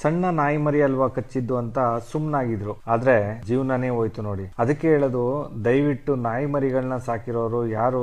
ಸಣ್ಣ ನಾಯಿ ಮರಿ ಅಲ್ವಾ ಕಚ್ಚಿದ್ದು ಅಂತ ಸುಮ್ನಾಗಿದ್ರು. ಆದ್ರೆ ಜೀವನನೇ ಹೋಯ್ತು ನೋಡಿ. ಅದಕ್ಕೆ ಹೇಳೋದು, ದಯವಿಟ್ಟು ನಾಯಿ ಮರಿಗಳನ್ನ ಸಾಕಿರೋರು ಯಾರು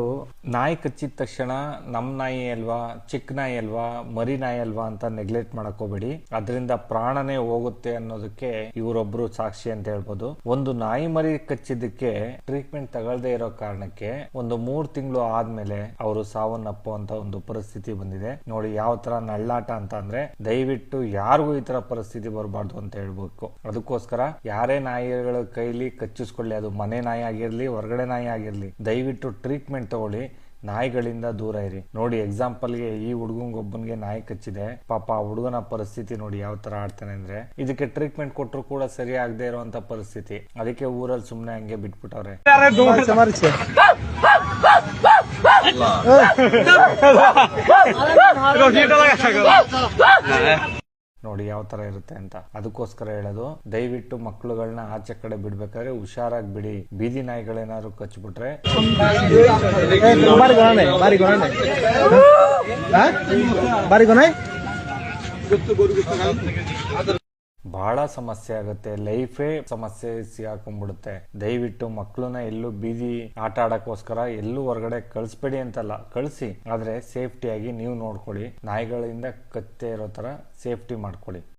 ನಾಯಿ ಕಚ್ಚಿದ ತಕ್ಷಣ ನಮ್ ನಾಯಿ ಅಲ್ವಾ, ಚಿಕ್ಕ ನಾಯಿ ಅಲ್ವಾ, ಮರಿ ನಾಯಿ ಅಲ್ವಾ ಅಂತ ನೆಗ್ಲೆಕ್ಟ್ ಮಾಡಕ್ ಹೋಗ್ಬೇಡಿ. ಅದರಿಂದ ಪ್ರಾಣನೇ ಹೋಗುತ್ತೆ ಅನ್ನೋದಕ್ಕೆ ಇವರೊಬ್ರು ಸಾಕ್ಷಿ ಅಂತ ಹೇಳ್ಬೋದು. ಒಂದು ನಾಯಿ ಮರಿ ಕಚ್ಚಿದ್ದಕ್ಕೆ ಟ್ರೀಟ್ಮೆಂಟ್ ತಗೊಳ್ದೇ ಇರೋ ಕಾರಣಕ್ಕೆ ಒಂದು 3 ತಿಂಗಳು ಆದ್ಮೇಲೆ ಅವರು ಸಾವನ್ನಪ್ಪುವಂತ ಒಂದು ಪರಿಸ್ಥಿತಿ ಬಂದಿದೆ ನೋಡಿ. ಯಾವ ತರ ನಳ್ಳಾಟ ಅಂತ ಅಂದ್ರೆ, ದಯವಿಟ್ಟು ಯಾರಿಗೂ ಈ ತರ ಪರಿಸ್ಥಿತಿ ಬರಬಾರ್ದು ಅಂತ ಹೇಳ್ಬೇಕು. ಅದಕ್ಕೋಸ್ಕರ ಯಾರೇ ನಾಯಿಗಳ ಕೈಲಿ ಕಚ್ಚಿಸ್ಕೊಳ್ಳಿ, ಅದು ಮನೆ ನಾಯಿ ಆಗಿರ್ಲಿ, ಹೊರಗಡೆ ನಾಯಿ ಆಗಿರ್ಲಿ, ದಯವಿಟ್ಟು ಟ್ರೀಟ್ಮೆಂಟ್ ತಗೊಳ್ಳಿ. ನಾಯಿಗಳಿಂದ ದೂರ ಇರಿ. ನೋಡಿ, ಎಕ್ಸಾಂಪಲ್ಗೆ ಈ ಹುಡುಗಂಗೊಬ್ಬನ್ಗೆ ನಾಯಿ ಕಚ್ಚಿದೆ. ಪಾಪ ಆ ಹುಡುಗನ ಪರಿಸ್ಥಿತಿ ನೋಡಿ ಯಾವ ತರ ಆಡ್ತಾನೆ ಅಂದ್ರೆ, ಇದಕ್ಕೆ ಟ್ರೀಟ್ಮೆಂಟ್ ಕೊಟ್ಟರು ಕೂಡ ಸರಿ ಆಗದೆ ಇರುವಂತ ಪರಿಸ್ಥಿತಿ. ಅದಕ್ಕೆ ಊರಲ್ಲಿ ಸುಮ್ನೆ ಹಂಗೆ ಬಿಟ್ಬಿಟ್ಟವ್ರೆ. ನೋಡಿ ಯಾವ ತರ ಇರುತ್ತೆ ಅಂತ. ಅದಕ್ಕೋಸ್ಕರ ಹೇಳೋದು, ದಯವಿಟ್ಟು ಮಕ್ಕಳುಗಳನ್ನ ಆಚೆ ಕಡೆ ಬಿಡ್ಬೇಕಾದ್ರೆ ಹುಷಾರಾಗಿ ಬಿಡಿ. ಬೀದಿ ನಾಯಿಗಳೇನಾದ್ರು ಕಚ್ಬಿಟ್ರೆ ಬಹಳ ಸಮಸ್ಯೆ ಆಗುತ್ತೆ. ಲೈಫೇ ಸಮಸ್ಯೆ ಸಿಗಾಕೊಂಡ್ಬಿಡುತ್ತೆ. ದಯವಿಟ್ಟು ಮಕ್ಕಳನ್ನ ಎಲ್ಲೂ ಬೀದಿ ಆಟ ಆಡಕ್ಕೋಸ್ಕರ ಎಲ್ಲೂ ಹೊರಗಡೆ ಕಳಿಸ್ಬೇಡಿ ಅಂತಲ್ಲ, ಕಳಿಸಿ, ಆದ್ರೆ ಸೇಫ್ಟಿಯಾಗಿ ನೀವು ನೋಡ್ಕೊಳ್ಳಿ. ನಾಯಿಗಳಿಂದ ಕತ್ತೆ ಇರೋ ತರ ಸೇಫ್ಟಿ ಮಾಡ್ಕೊಳ್ಳಿ.